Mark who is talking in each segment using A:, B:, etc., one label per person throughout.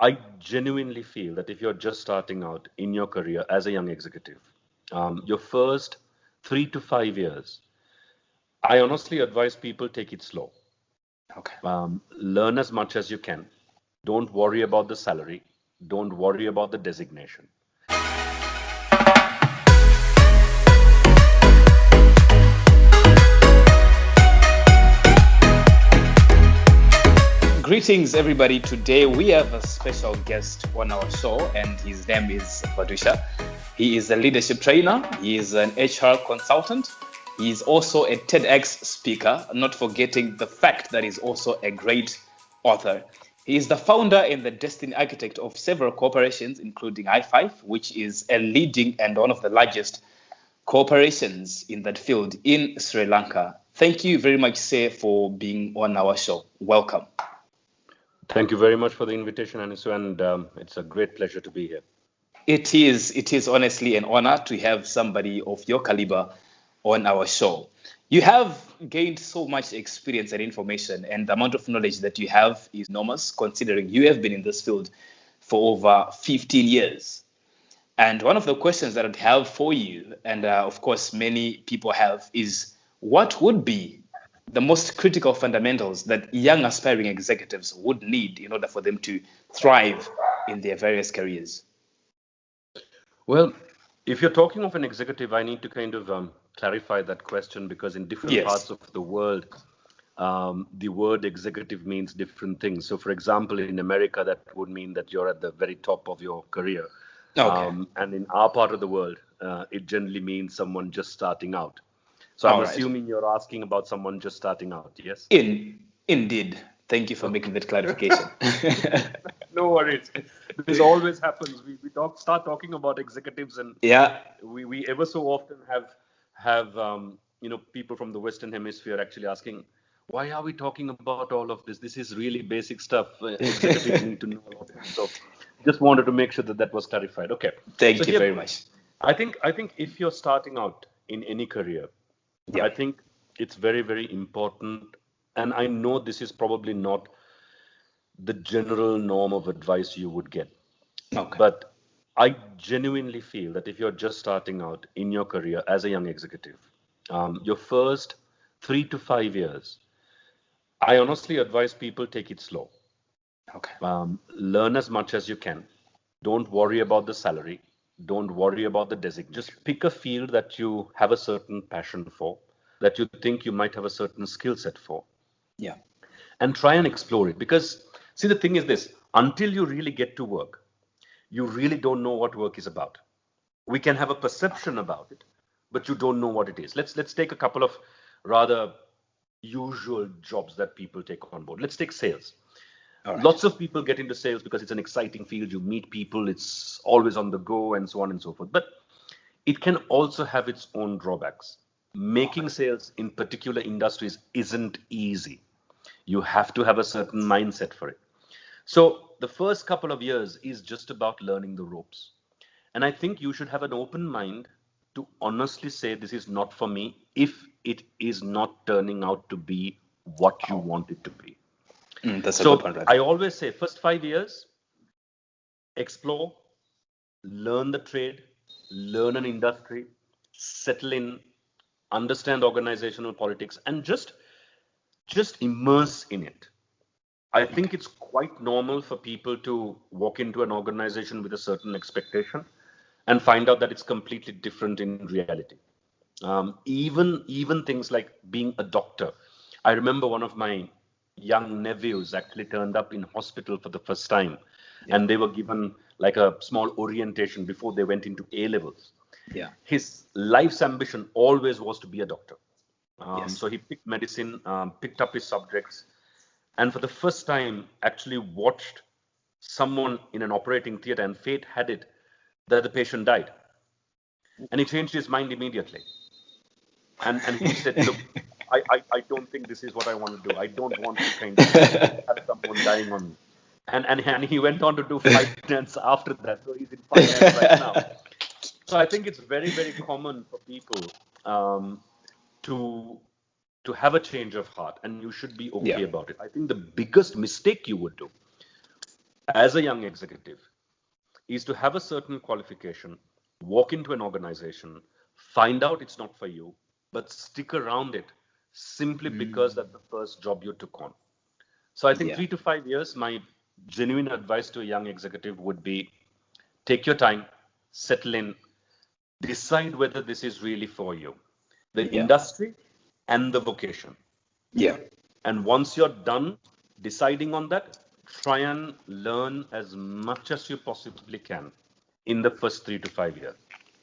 A: I genuinely feel that if you're just starting out in your career as a young executive, your first 3 to 5 years, I honestly advise people take it slow.
B: Okay.
A: Learn as much as you can. Don't worry about the salary. Don't worry about the designation.
B: Greetings, everybody. Today we have a special guest on our show, and his name is Vidusha. He is a leadership trainer. He is an HR consultant. He is also a TEDx speaker, not forgetting the fact that he's also a great author. He is the founder and the destiny architect of several corporations, including i5, which is a leading and one of the largest corporations in that field in Sri Lanka. Thank you very much, sir, for being on our show. Welcome.
A: Thank you very much for the invitation, Anisu, and it's a great pleasure to be here.
B: It is honestly an honor to have somebody of your caliber on our show. You have gained so much experience and information, and the amount of knowledge that you have is enormous, considering you have been in this field for over 15 years. And one of the questions that I'd have for you, and of course many people have, is what would be the most critical fundamentals that young aspiring executives would need in order for them to thrive in their various careers?
A: Well, if you're talking of an executive, I need to kind of clarify that question because in different parts of the world, the word executive means different things. So, for example, in America, that would mean that you're at the very top of your career.
B: Okay.
A: And in our part of the world, it generally means someone just starting out. So I'm assuming you're asking about someone just starting out, yes?
B: Indeed. Thank you for making that clarification.
A: No worries. This always happens. We start talking about executives, and we ever so often have people from the Western Hemisphere actually asking, why are we talking about all of this? This is really basic stuff. Executives need to know about it. So just wanted to make sure that was clarified. Okay.
B: Thank you very much.
A: I think if you're starting out in any career, I think it's very, very important. And I know this is probably not the general norm of advice you would get.
B: Okay.
A: But I genuinely feel that if you're just starting out in your career as a young executive, your first 3 to 5 years, I honestly advise people take it slow.
B: Okay.
A: Learn as much as you can. Don't worry about the salary. Don't worry about the designation. Just pick a field that you have a certain passion for, that you think you might have a certain skill set for.
B: Yeah.
A: And try and explore it. Because, see, the thing is this, until you really get to work, you really don't know what work is about. We can have a perception about it, but you don't know what it is. Let's take a couple of rather usual jobs that people take on board. Let's take sales. Right. Lots of people get into sales because it's an exciting field. You meet people, it's always on the go, and so on and so forth. But it can also have its own drawbacks. Making sales in particular industries isn't easy. You have to have a certain mindset for it. So the first couple of years is just about learning the ropes. And I think you should have an open mind to honestly say this is not for me if it is not turning out to be what you want it to be.
B: That's a good point, right?
A: I always say first 5 years, explore, learn the trade, learn an industry, settle in, understand organizational politics, and just immerse in it. I think it's quite normal for people to walk into an organization with a certain expectation and find out that it's completely different in reality. Even things like being a doctor. I remember one of my young nephews actually turned up in hospital for the first time, and they were given like a small orientation before they went into A-levels.
B: Yeah.
A: His life's ambition always was to be a doctor. So he picked medicine, picked up his subjects, and for the first time actually watched someone in an operating theater, and fate had it that the patient died. And he changed his mind immediately. And he said, look, I don't think this is what I want to do. I don't want to kind of have someone dying on me. And he went on to do finance after that. So he's in finance right now. So I think it's very, very common for people to have a change of heart, and you should be okay about it. I think the biggest mistake you would do, as a young executive is to have a certain qualification, walk into an organization, find out it's not for you, but stick around it simply because that's the first job you took on. So I think
B: Yeah.
A: 3 to 5 years, my genuine advice to a young executive would be take your time, settle in, decide whether this is really for you, the
B: Yeah.
A: industry and the vocation.
B: Yeah.
A: And once you're done deciding on that, try and learn as much as you possibly can in the first 3 to 5 years.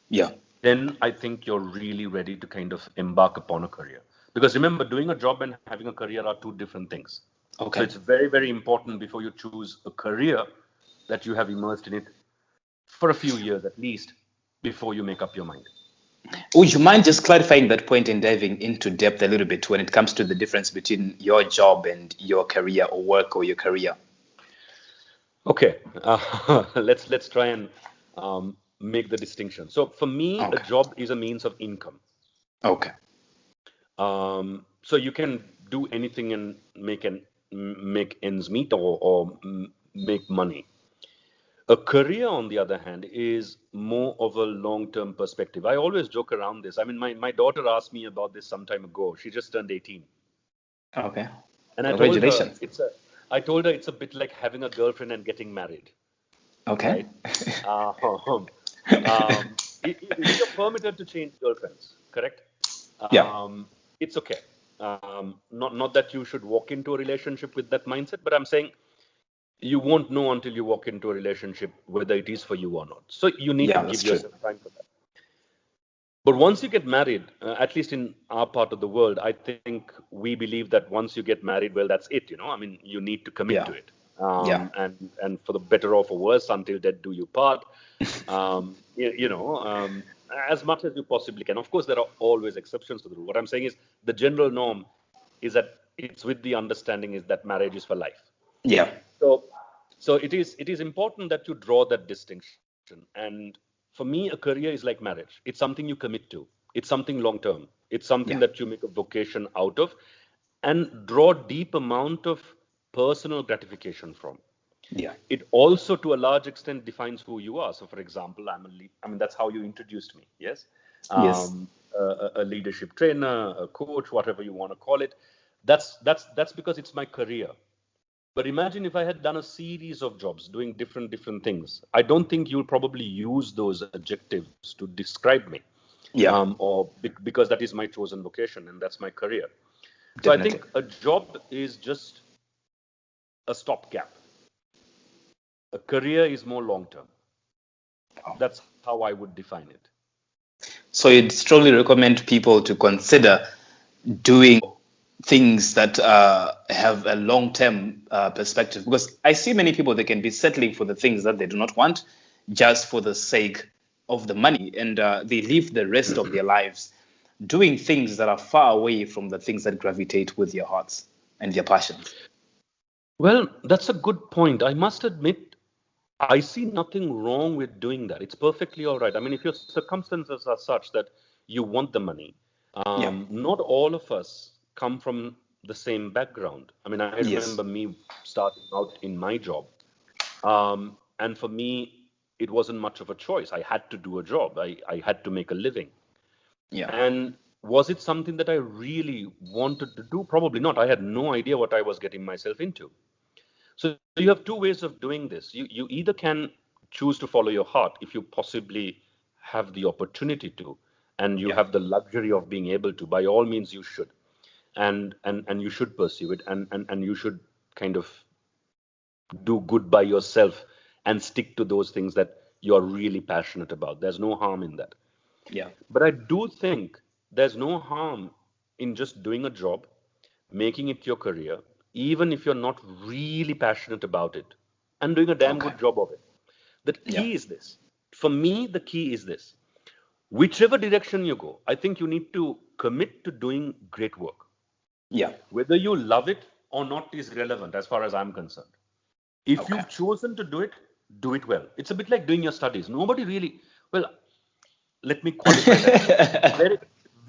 B: Yeah.
A: Then I think you're really ready to kind of embark upon a career. Because remember, doing a job and having a career are two different things. So
B: Okay.
A: it's very, very important before you choose a career that you have immersed in it for a few years at least before you make up your mind.
B: Would you mind just clarifying that point and diving into depth a little bit when it comes to the difference between your job and your career or work or your career?
A: Okay, let's try and make the distinction. So for me, a
B: Okay.
A: job is a means of income.
B: Okay.
A: So you can do anything and make ends meet or make money. A career, on the other hand, is more of a long-term perspective. I always joke around this. I mean, my daughter asked me about this some time ago. She just turned 18.
B: Okay.
A: And
B: Congratulations.
A: I told her it's a bit like having a girlfriend and getting married,
B: Okay.
A: right? Um, you're permitted to change girlfriends, correct?
B: Yeah.
A: It's okay. Not that you should walk into a relationship with that mindset, but I'm saying you won't know until you walk into a relationship whether it is for you or not. So you need to
B: Yeah, that's
A: give
B: true.
A: yourself time for that. But once you get married, at least in our part of the world, I think we believe that once you get married, well, that's it. I mean, you need to commit
B: Yeah.
A: to it.
B: Yeah.
A: And for the better or for worse, until death do you part. As much as you possibly can. Of course, there are always exceptions to the rule. What I'm saying is the general norm is that it's with the understanding is that marriage is for life.
B: Yeah.
A: So, so it is important that you draw that distinction. And for me, a career is like marriage. It's something you commit to. It's something long term. It's something
B: Yeah.
A: that you make a vocation out of, and draw deep amount of personal gratification from.
B: Yeah.
A: It also, to a large extent, defines who you are. So, for example, I mean, that's how you introduced me. Yes,
B: Yes.
A: a leadership trainer, a coach, whatever you want to call it. That's because it's my career. But imagine if I had done a series of jobs doing different things. I don't think you'll probably use those adjectives to describe me,
B: Yeah.
A: because that is my chosen vocation and that's my career. So I
B: Definitely.
A: think a job is just a stopgap. A career is more long term. That's how I would define it.
B: So you'd strongly recommend people to consider doing things that have a long-term perspective, because I see many people, they can be settling for the things that they do not want just for the sake of the money, and they live the rest of their lives doing things that are far away from the things that gravitate with their hearts and their passions.
A: Well, that's a good point. I must admit, I see nothing wrong with doing that. It's perfectly all right. I mean, if your circumstances are such that you want the money,
B: Yeah.
A: not all of us come from the same background. I mean, I
B: Yes.
A: remember me starting out in my job. And for me, it wasn't much of a choice. I had to do a job, I had to make a living.
B: Yeah.
A: And was it something that I really wanted to do? Probably not. I had no idea what I was getting myself into. So you have two ways of doing this. You either can choose to follow your heart if you possibly have the opportunity to, and you
B: Yeah.
A: have the luxury of being able to. By all means, you should, and you should pursue it, and you should kind of do good by yourself and stick to those things that you are really passionate about. There's no harm in that.
B: Yeah.
A: But I do think there's no harm in just doing a job, making it your career, even if you're not really passionate about it, and doing a damn
B: Okay.
A: good job of it. The
B: Yeah.
A: key is this. For me, the key is this. Whichever direction you go, I think you need to commit to doing great work.
B: Yeah.
A: Whether you love it or not is relevant as far as I'm concerned. If
B: Okay.
A: you've chosen to do it well. It's a bit like doing your studies. Nobody really, well, let me qualify that. Very,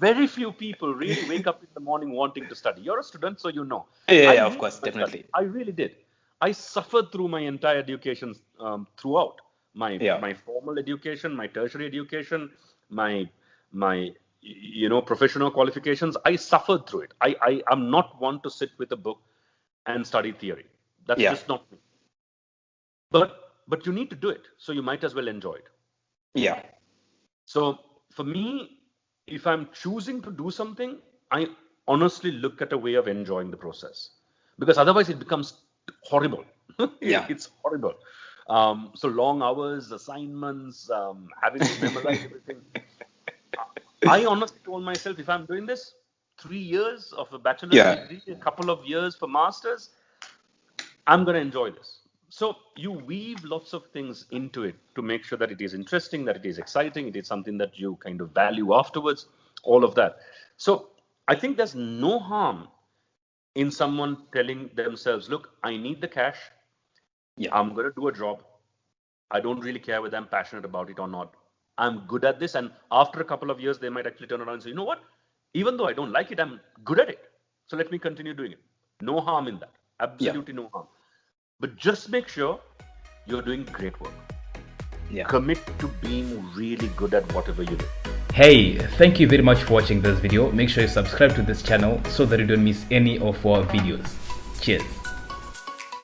A: very few people really wake up in the morning wanting to study. You're a student, so you know.
B: Yeah,
A: I
B: yeah, of
A: hated
B: course,
A: my studies.
B: definitely.
A: I really did. I suffered through my entire education throughout
B: Yeah.
A: my formal education, my tertiary education, my professional qualifications. I suffered through it. I am not one to sit with a book and study theory. That's
B: Yeah.
A: just not me. But you need to do it, so you might as well enjoy it.
B: Yeah.
A: So for me, if I'm choosing to do something, I honestly look at a way of enjoying the process, because otherwise it becomes horrible.
B: Yeah.
A: It's horrible. So long hours, assignments, having to memorize everything. I honestly told myself, if I'm doing this, 3 years of a bachelor's
B: Yeah.
A: degree, a couple of years for masters, I'm going to enjoy this. So you weave lots of things into it to make sure that it is interesting, that it is exciting, it is something that you kind of value afterwards, all of that. So I think there's no harm in someone telling themselves, look, I need the cash.
B: Yeah.
A: I'm going to do a job. I don't really care whether I'm passionate about it or not. I'm good at this. And after a couple of years, they might actually turn around and say, you know what? Even though I don't like it, I'm good at it. So let me continue doing it. No harm in that. Absolutely no harm. But just make sure you're doing great work.
B: Yeah.
A: Commit to being really good at whatever you do.
B: Hey, thank you very much for watching this video. Make sure you subscribe to this channel so that you don't miss any of our videos. Cheers.